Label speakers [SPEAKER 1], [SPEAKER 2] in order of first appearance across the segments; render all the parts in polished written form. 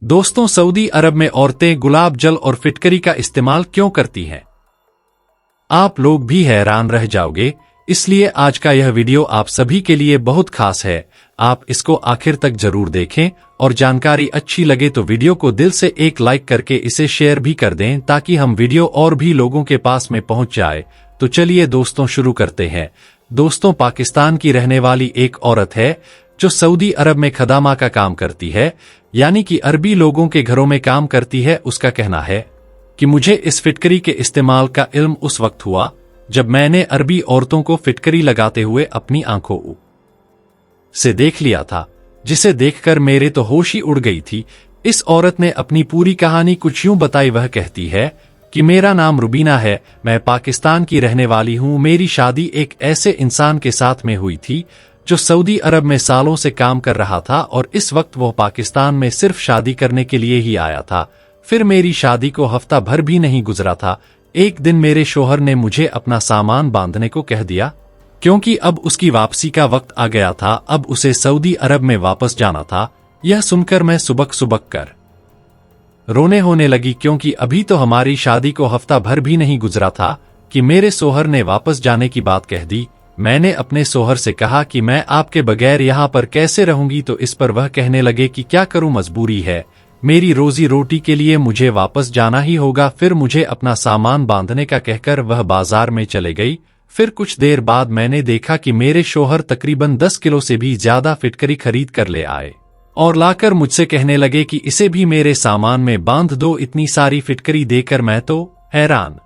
[SPEAKER 1] दोस्तों, सऊदी अरब में औरतें गुलाब जल और फिटकरी का इस्तेमाल क्यों करती हैं? आप लोग भी हैरान रह जाओगे, इसलिए आज का यह वीडियो आप सभी के लिए बहुत खास है। आप इसको आखिर तक जरूर देखें और जानकारी अच्छी लगे तो वीडियो को दिल से एक लाइक करके इसे शेयर भी कर दें ताकि हम वीडियो और भी लोगों के पास में पहुंच जाए। तो चलिए दोस्तों शुरू करते हैं। दोस्तों, पाकिस्तान की रहने वाली एक औरत है जो सऊदी अरब में खदामा का काम करती है, यानी कि अरबी लोगों के घरों में काम करती है। उसका कहना है कि मुझे इस फिटकरी के इस्तेमाल का इल्म उस वक्त हुआ जब मैंने अरबी औरतों को फिटकरी लगाते हुए अपनी आंखों से देख लिया था, जिसे देखकर मेरे तो होश ही उड़ गई थी। इस औरत ने अपनी पूरी कहानी कुछ यूं बताई। वह कहती है कि मेरा नाम रुबीना है, मैं पाकिस्तान की रहने वाली हूं। मेरी शादी एक ऐसे इंसान के साथ में हुई थी जो सऊदी अरब में सालों से काम कर रहा था और इस वक्त वो पाकिस्तान में सिर्फ शादी करने के लिए ही आया था। फिर मेरी शादी को हफ्ता भर भी नहीं गुजरा था, एक दिन मेरे शोहर ने मुझे अपना सामान बांधने को कह दिया, क्योंकि अब उसकी वापसी का वक्त आ गया था। अब उसे सऊदी अरब में वापस जाना था। यह सुनकर मैं सुबक सुबक कर रोने होने लगी, क्योंकि अभी तो हमारी शादी को हफ्ता भर भी नहीं गुजरा था कि मेरे शोहर ने वापस जाने की बात कह दी। मैंने अपने शोहर से कहा कि मैं आपके बगैर यहाँ पर कैसे रहूंगी, तो इस पर वह कहने लगे कि क्या करूं, मजबूरी है, मेरी रोजी रोटी के लिए मुझे वापस जाना ही होगा। फिर मुझे अपना सामान बांधने का कहकर वह बाजार में चले गई। फिर कुछ देर बाद मैंने देखा कि मेरे शोहर तकरीबन 10 किलो से भी ज्यादा फिटकरी खरीद कर ले आए और लाकर मुझसे कहने लगे कि इसे भी मेरे सामान में बांध दो। इतनी सारी फिटकरी देकर मैं तो हैरान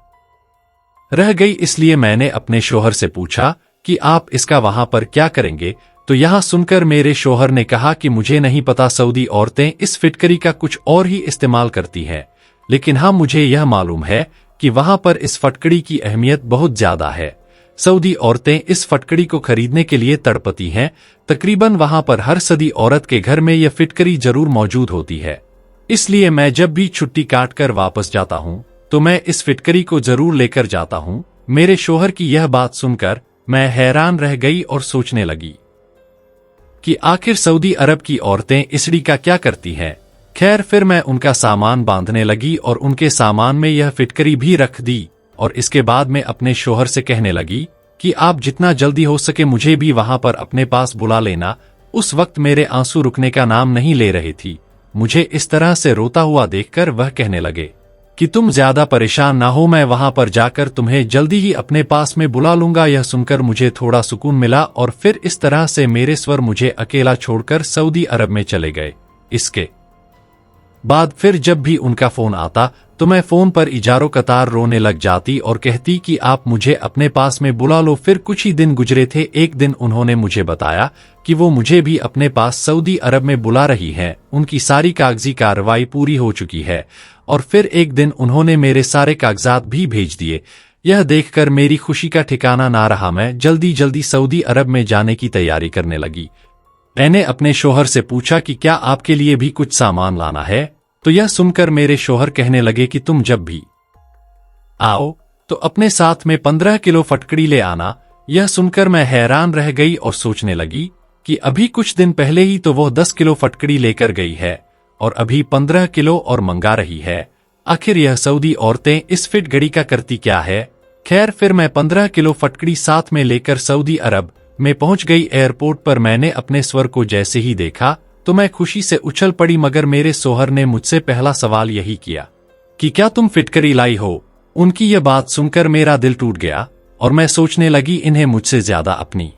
[SPEAKER 1] रह गई। इसलिए मैंने अपने शोहर से पूछा कि आप इसका वहां पर क्या करेंगे, तो यहां सुनकर मेरे शोहर ने कहा कि मुझे नहीं पता, सऊदी औरतें इस फिटकरी का कुछ और ही इस्तेमाल करती हैं, लेकिन हाँ मुझे यह मालूम है कि वहां पर इस फटकड़ी की अहमियत बहुत ज्यादा है। सऊदी औरतें इस फटकड़ी को खरीदने के लिए तड़पती हैं। तकरीबन वहां पर हर सदी औरत के घर में यह फिटकरी जरूर मौजूद होती है। इसलिए मैं जब भी छुट्टी काट कर वापस जाता हूं तो मैं इस फिटकरी को जरूर लेकर जाता हूं। मेरे शोहर की यह बात सुनकर मैं हैरान रह गई और सोचने लगी कि आखिर सऊदी अरब की औरतें इसड़ी का क्या करती हैं। खैर, फिर मैं उनका सामान बांधने लगी और उनके सामान में यह फिटकरी भी रख दी और इसके बाद मैं अपने शोहर से कहने लगी कि आप जितना जल्दी हो सके मुझे भी वहां पर अपने पास बुला लेना। उस वक्त मेरे आंसू रुकने का नाम नहीं ले रही थी। मुझे इस तरह से रोता हुआ देखकर वह कहने लगे कि तुम ज्यादा परेशान ना हो, मैं वहां पर जाकर तुम्हें जल्दी ही अपने पास में बुला लूंगा। यह सुनकर मुझे थोड़ा सुकून मिला और फिर इस तरह से मेरे स्वर मुझे अकेला छोड़कर सऊदी अरब में चले गए। इसके बाद फिर जब भी उनका फोन आता तो मैं फोन पर इजारों कतार रोने लग जाती और कहती कि आप मुझे अपने पास में बुला लो। फिर कुछ ही दिन गुजरे थे। एक दिन उन्होंने मुझे बताया कि वो मुझे भी अपने पास सऊदी अरब में बुला रही हैं। उनकी सारी कागजी कार्रवाई पूरी हो चुकी है और फिर एक दिन उन्होंने मेरे सारे कागजात भी भेज दिए। यह देखकर मेरी खुशी का ठिकाना ना रहा। मैं जल्दी जल्दी सऊदी अरब में जाने की तैयारी करने लगी। मैंने अपने शोहर से पूछा कि क्या आपके लिए भी कुछ सामान लाना है, तो यह सुनकर मेरे शोहर कहने लगे कि तुम जब भी आओ तो अपने साथ में 15 किलो फटकड़ी ले आना। यह सुनकर मैं हैरान रह गई और सोचने लगी कि अभी कुछ दिन पहले ही तो वो 10 किलो फटकड़ी लेकर गई है और अभी 15 किलो और मंगा रही है। आखिर यह सऊदी औरतें इस फिटकड़ी का करती क्या है। खैर, फिर मैं 15 किलो फटकड़ी साथ में लेकर सऊदी अरब में पहुंच गई। एयरपोर्ट पर मैंने अपने स्वर को जैसे ही देखा तो मैं खुशी से उछल पड़ी, मगर मेरे शोहर ने मुझसे पहला सवाल यही किया कि क्या तुम फिटकरी लाई हो। उनकी यह बात सुनकर मेरा दिल टूट गया और मैं सोचने लगी इन्हें मुझसे ज्यादा अपनी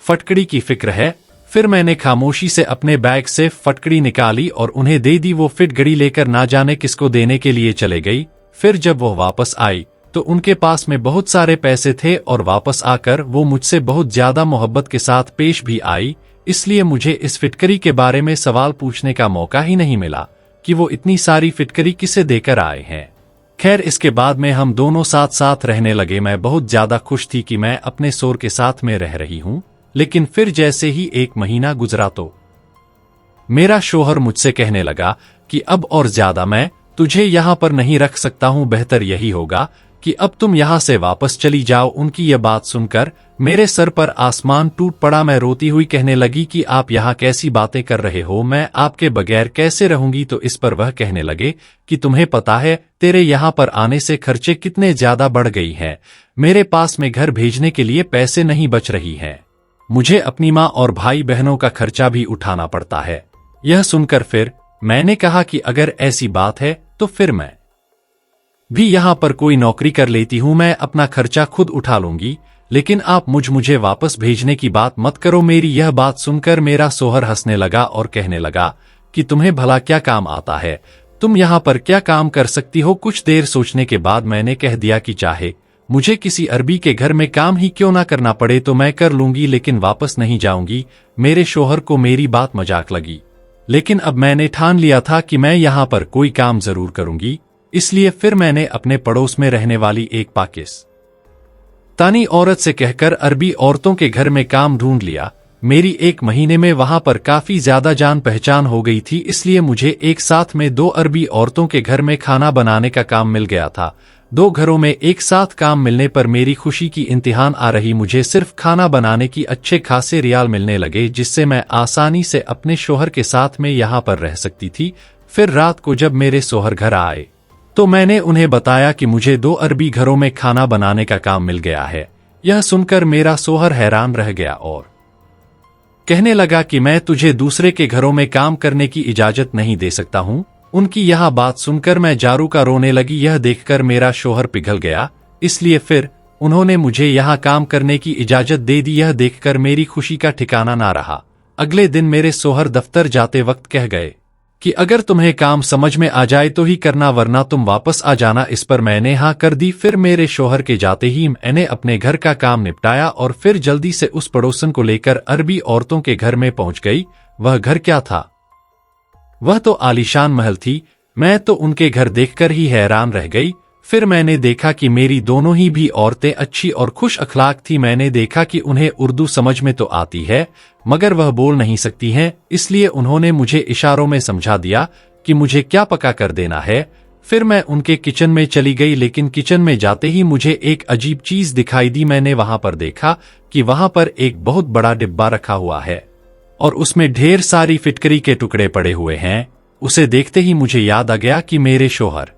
[SPEAKER 1] फटकड़ी की फिक्र है। फिर मैंने खामोशी से अपने बैग से फटकड़ी निकाली और उन्हें दे दी। वो फिटकड़ी लेकर ना जाने किसको देने के लिए चले गई। फिर जब वो वापस आई तो उनके पास में बहुत सारे पैसे थे और वापस आकर वो मुझसे बहुत ज्यादा मोहब्बत के साथ पेश भी आई। इसलिए मुझे इस फिटकरी के बारे में सवाल पूछने का मौका ही नहीं मिला कि वो इतनी सारी फिटकरी किसे देकर आए हैं। खैर, इसके बाद में हम दोनों साथ साथ रहने लगे। मैं बहुत ज्यादा खुश थी कि मैं अपने शोहर के साथ में रह रही हूं। लेकिन फिर जैसे ही एक महीना गुजरा तो मेरा शोहर मुझसे कहने लगा कि अब और ज्यादा मैं तुझे यहां पर नहीं रख सकता हूं। बेहतर यही होगा कि अब तुम यहाँ से वापस चली जाओ। उनकी यह बात सुनकर मेरे सर पर आसमान टूट पड़ा। मैं रोती हुई कहने लगी कि आप यहाँ कैसी बातें कर रहे हो, मैं आपके बगैर कैसे रहूंगी। तो इस पर वह कहने लगे कि तुम्हें पता है तेरे यहाँ पर आने से खर्चे कितने ज्यादा बढ़ गई हैं। मेरे पास में घर भेजने के लिए पैसे नहीं बच रही हैं। मुझे अपनी माँ और भाई बहनों का खर्चा भी उठाना पड़ता है। यह सुनकर फिर मैंने कहा कि अगर ऐसी बात है तो फिर मैं भी यहाँ पर कोई नौकरी कर लेती हूँ, मैं अपना खर्चा खुद उठा लूंगी, लेकिन आप मुझे वापस भेजने की बात मत करो। मेरी यह बात सुनकर मेरा शौहर हंसने लगा और कहने लगा कि तुम्हें भला क्या काम आता है, तुम यहाँ पर क्या काम कर सकती हो। कुछ देर सोचने के बाद मैंने कह दिया कि चाहे मुझे किसी अरबी के घर में काम ही क्यों ना करना पड़े तो मैं कर लूंगी, लेकिन वापस नहीं जाऊंगी। मेरे शौहर को मेरी बात मजाक लगी, लेकिन अब मैंने ठान लिया था कि मैं यहाँ पर कोई काम जरूर करूंगी। इसलिए फिर मैंने अपने पड़ोस में रहने वाली एक पाकिस्तानी औरत से कहकर अरबी औरतों के घर में काम ढूंढ लिया। मेरी 1 महीने में वहां पर काफी ज्यादा जान पहचान हो गई थी, इसलिए मुझे एक साथ में 2 अरबी औरतों के घर में खाना बनाने का काम मिल गया था। 2 घरों में एक साथ काम मिलने पर मेरी खुशी की इंतहान आ रही। मुझे सिर्फ खाना बनाने की अच्छे खासे रियाल मिलने लगे, जिससे मैं आसानी से अपने शौहर के साथ में यहाँ पर रह सकती थी। फिर रात को जब मेरे शौहर घर आए तो मैंने उन्हें बताया कि मुझे 2 अरबी घरों में खाना बनाने का काम मिल गया है। यह सुनकर मेरा शौहर हैरान रह गया और कहने लगा कि मैं तुझे दूसरे के घरों में काम करने की इजाजत नहीं दे सकता हूं। उनकी यह बात सुनकर मैं जारू का रोने लगी। यह देखकर मेरा शौहर पिघल गया, इसलिए फिर उन्होंने मुझे यहाँ काम करने की इजाजत दे दी। यह देखकर मेरी खुशी का ठिकाना ना रहा। अगले दिन मेरे शौहर दफ्तर जाते वक्त कह गए कि अगर तुम्हें काम समझ में आ जाए तो ही करना, वरना तुम वापस आ जाना। इस पर मैंने हाँ कर दी। फिर मेरे शौहर के जाते ही मैंने अपने घर का काम निपटाया और फिर जल्दी से उस पड़ोसन को लेकर अरबी औरतों के घर में पहुंच गई। वह घर क्या था, वह तो आलीशान महल थी। मैं तो उनके घर देखकर ही हैरान रह गई। फिर मैंने देखा कि मेरी दोनों ही भी औरतें अच्छी और खुश अखलाक थी। मैंने देखा कि उन्हें उर्दू समझ में तो आती है, मगर वह बोल नहीं सकती हैं, इसलिए उन्होंने मुझे इशारों में समझा दिया कि मुझे क्या पका कर देना है। फिर मैं उनके किचन में चली गई, लेकिन किचन में जाते ही मुझे एक अजीब चीज दिखाई दी। मैंने वहां पर देखा कि वहां पर एक बहुत बड़ा डिब्बा रखा हुआ है और उसमें ढेर सारी फिटकरी के टुकड़े पड़े हुए हैं। उसे देखते ही मुझे याद आ गया कि मेरे शौहर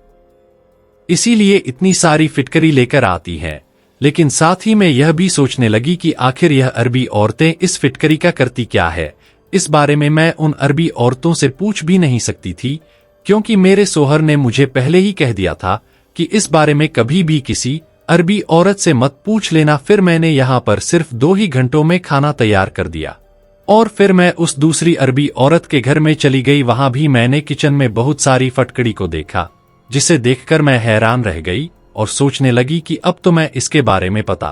[SPEAKER 1] इसीलिए इतनी सारी फिटकरी लेकर आती हैं। लेकिन साथ ही मैं यह भी सोचने लगी कि आखिर यह अरबी औरतें इस फिटकरी का करती क्या है। इस बारे में मैं उन अरबी औरतों से पूछ भी नहीं सकती थी, क्योंकि मेरे शौहर ने मुझे पहले ही कह दिया था कि इस बारे में कभी भी किसी अरबी औरत से मत पूछ लेना। फिर मैंने यहाँ पर सिर्फ 2 ही घंटों में खाना तैयार कर दिया और फिर मैं उस दूसरी अरबी औरत के घर में चली गई। वहां भी मैंने किचन में बहुत सारी फटकड़ी को देखा, जिसे देखकर मैं हैरान रह गई और सोचने लगी कि अब तो मैं इसके बारे में पता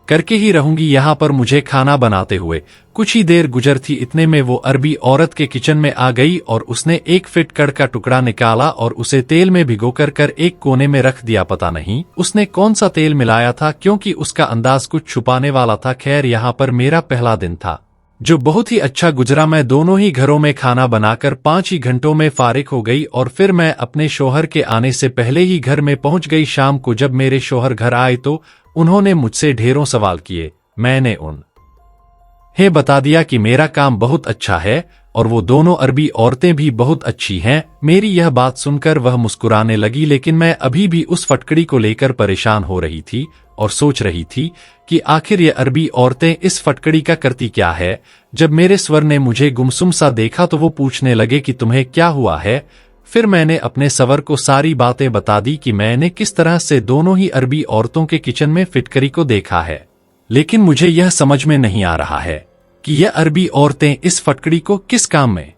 [SPEAKER 1] करके ही रहूंगी। यहाँ पर मुझे खाना बनाते हुए कुछ ही देर गुजर थी, इतने में वो अरबी औरत के किचन में आ गई और उसने एक फिटकड़ का टुकड़ा निकाला और उसे तेल में भिगोकर कर एक कोने में रख दिया। पता नहीं उसने कौन सा तेल मिलाया था, क्योंकि उसका अंदाज कुछ छुपाने वाला था। खैर, यहाँ पर मेरा पहला दिन था जो बहुत ही अच्छा गुजरा। मैं दोनों ही घरों में खाना बनाकर 5 ही घंटों में फारिग हो गई और फिर मैं अपने शौहर के आने से पहले ही घर में पहुंच गई। शाम को जब मेरे शौहर घर आए तो उन्होंने मुझसे ढेरों सवाल किए। मैंने उन्हें बता दिया कि मेरा काम बहुत अच्छा है और वो दोनों अरबी औरतें भी बहुत अच्छी हैं। मेरी यह बात सुनकर वह मुस्कुराने लगी, लेकिन मैं अभी भी उस फटकड़ी को लेकर परेशान हो रही थी और सोच रही थी कि आखिर ये अरबी औरतें इस फटकड़ी का करती क्या है। जब मेरे स्वर ने मुझे गुमसुम सा देखा तो वो पूछने लगे कि तुम्हें क्या हुआ है। फिर मैंने अपने सवर को सारी बातें बता दी कि मैंने किस तरह से दोनों ही अरबी औरतों के किचन में फिटकरी को देखा है, लेकिन मुझे यह समझ में नहीं आ रहा है कि यह अरबी औरतें इस फटकड़ी को किस काम में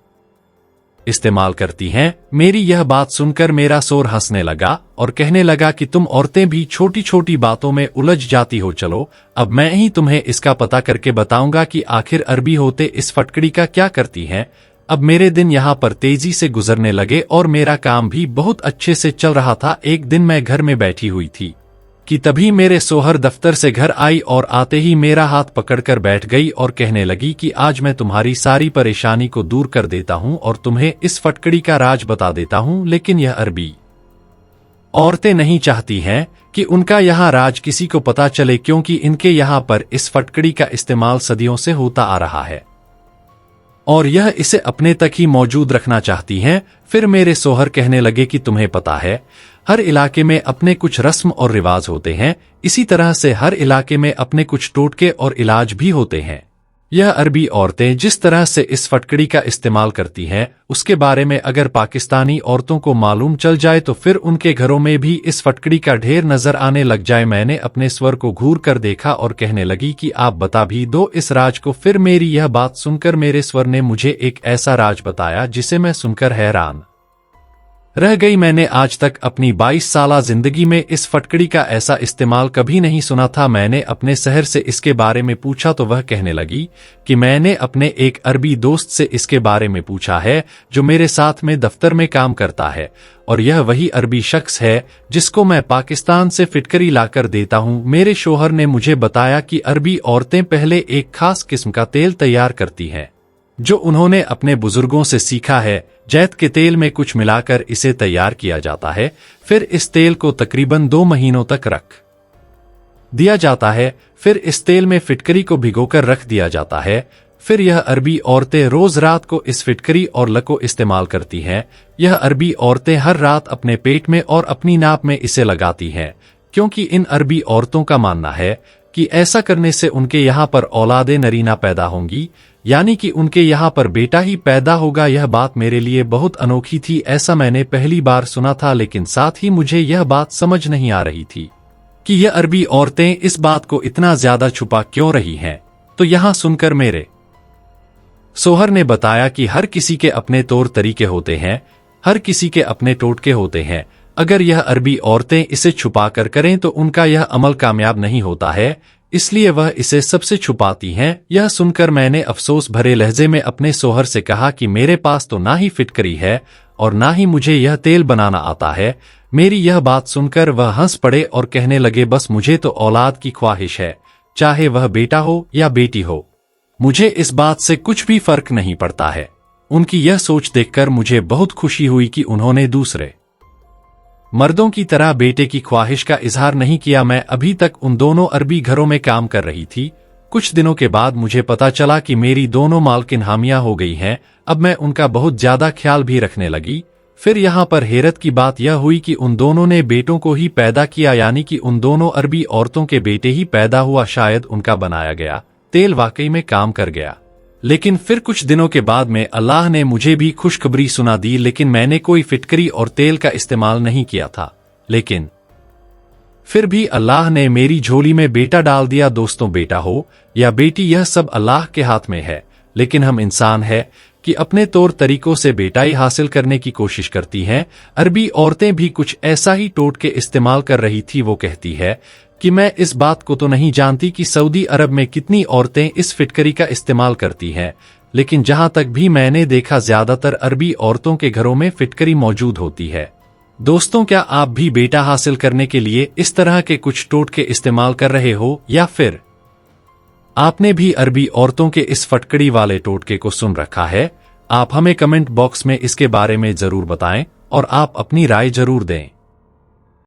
[SPEAKER 1] इस्तेमाल करती हैं। मेरी यह बात सुनकर मेरा शौहर हंसने लगा और कहने लगा कि तुम औरतें भी छोटी छोटी बातों में उलझ जाती हो। चलो अब मैं ही तुम्हें इसका पता करके बताऊंगा कि आखिर अरबी औरतें इस फटकड़ी का क्या करती हैं। अब मेरे दिन यहाँ पर तेजी से गुजरने लगे और मेरा काम भी बहुत अच्छे से चल रहा था। एक दिन मैं घर में बैठी हुई थी कि तभी मेरे शौहर दफ्तर से घर आई और आते ही मेरा हाथ पकड़कर बैठ गई और कहने लगी कि आज मैं तुम्हारी सारी परेशानी को दूर कर देता हूं और तुम्हें इस फटकड़ी का राज बता देता हूं। लेकिन यह अरबी औरतें नहीं चाहती हैं कि उनका यहाँ राज किसी को पता चले, क्योंकि इनके यहाँ पर इस फटकड़ी का इस्तेमाल सदियों से होता आ रहा है और यह इसे अपने तक ही मौजूद रखना चाहती हैं। फिर मेरे सोहर कहने लगे कि तुम्हें पता है, हर इलाके में अपने कुछ रस्म और रिवाज होते हैं, इसी तरह से हर इलाके में अपने कुछ टोटके और इलाज भी होते हैं। यह अरबी औरतें जिस तरह से इस फटकड़ी का इस्तेमाल करती हैं, उसके बारे में अगर पाकिस्तानी औरतों को मालूम चल जाए तो फिर उनके घरों में भी इस फटकड़ी का ढेर नजर आने लग जाए। मैंने अपने स्वर को घूर कर देखा और कहने लगी कि आप बता भी दो इस राज को। फिर मेरी यह बात सुनकर मेरे स्वर ने मुझे एक ऐसा राज बताया जिसे मैं सुनकर हैरान रह गई। मैंने आज तक अपनी 22 साला जिंदगी में इस फटकड़ी का ऐसा इस्तेमाल कभी नहीं सुना था। मैंने अपने शहर से इसके बारे में पूछा तो वह कहने लगी कि मैंने अपने एक अरबी दोस्त से इसके बारे में पूछा है जो मेरे साथ में दफ्तर में काम करता है, और यह वही अरबी शख्स है जिसको मैं पाकिस्तान से फिटकरी लाकर देता हूँ। मेरे शोहर ने मुझे बताया कि अरबी औरतें पहले एक खास किस्म का तेल तैयार करती हैं जो उन्होंने अपने बुजुर्गों से सीखा है। जैत के तेल में कुछ मिलाकर इसे तैयार किया जाता है, फिर इस तेल को तकरीबन 2 महीनों तक रख दिया जाता है, फिर इस तेल में फिटकरी को भिगोकर रख दिया जाता है। फिर यह अरबी औरतें रोज रात को इस फिटकरी और लको इस्तेमाल करती हैं। यह अरबी औरतें हर रात अपने पेट में और अपनी नाप में इसे लगाती हैं, क्योंकि इन अरबी औरतों का मानना है कि ऐसा करने से उनके यहाँ पर औलादे नरीना पैदा होंगी, यानी कि उनके यहाँ पर बेटा ही पैदा होगा। यह बात मेरे लिए बहुत अनोखी थी, ऐसा मैंने पहली बार सुना था, लेकिन साथ ही मुझे यह बात समझ नहीं आ रही थी कि यह अरबी औरतें इस बात को इतना ज्यादा छुपा क्यों रही हैं। तो यहाँ सुनकर मेरे सोहर ने बताया कि हर किसी के अपने तौर तरीके होते हैं, हर किसी के अपने टोटके होते हैं। अगर यह अरबी औरतें इसे छुपा कर करें तो उनका यह अमल कामयाब नहीं होता है, इसलिए वह इसे सबसे छुपाती हैं। यह सुनकर मैंने अफसोस भरे लहजे में अपने सोहर से कहा कि मेरे पास तो ना ही फिटकरी है और ना ही मुझे यह तेल बनाना आता है। मेरी यह बात सुनकर वह हंस पड़े और कहने लगे, बस मुझे तो औलाद की ख्वाहिश है, चाहे वह बेटा हो या बेटी हो, मुझे इस बात से कुछ भी फर्क नहीं पड़ता है। उनकी यह सोच देखकर मुझे बहुत खुशी हुई कि उन्होंने दूसरे मर्दों की तरह बेटे की ख्वाहिश का इजहार नहीं किया। मैं अभी तक उन दोनों अरबी घरों में काम कर रही थी। कुछ दिनों के बाद मुझे पता चला कि मेरी दोनों मालकिन हामिया हो गई हैं। अब मैं उनका बहुत ज्यादा ख्याल भी रखने लगी। फिर यहाँ पर हैरत की बात यह हुई कि उन दोनों ने बेटों को ही पैदा किया, यानी कि उन दोनों अरबी औरतों के बेटे ही पैदा हुआ। शायद उनका बनाया गया तेल वाकई में काम कर गया। लेकिन फिर कुछ दिनों के बाद में अल्लाह ने मुझे भी खुशखबरी सुना दी। लेकिन मैंने कोई फिटकरी और तेल का इस्तेमाल नहीं किया था, लेकिन फिर भी अल्लाह ने मेरी झोली में बेटा डाल दिया। दोस्तों, बेटा हो या बेटी, यह सब अल्लाह के हाथ में है, लेकिन हम इंसान हैं कि अपने तौर तरीकों से बेटाई हासिल करने की कोशिश करती हैं। अरबी औरतें भी कुछ ऐसा ही टोटके इस्तेमाल कर रही थी। वो कहती है कि मैं इस बात को तो नहीं जानती कि सऊदी अरब में कितनी औरतें इस फिटकरी का इस्तेमाल करती हैं, लेकिन जहां तक भी मैंने देखा ज्यादातर अरबी औरतों के घरों में फिटकरी मौजूद होती है। दोस्तों, क्या आप भी बेटा हासिल करने के लिए इस तरह के कुछ टोटके इस्तेमाल कर रहे हो, या फिर आपने भी अरबी औरतों के इस फटकड़ी वाले टोटके को सुन रखा है? आप हमें कमेंट बॉक्स में इसके बारे में जरूर बताएं और आप अपनी राय जरूर दें।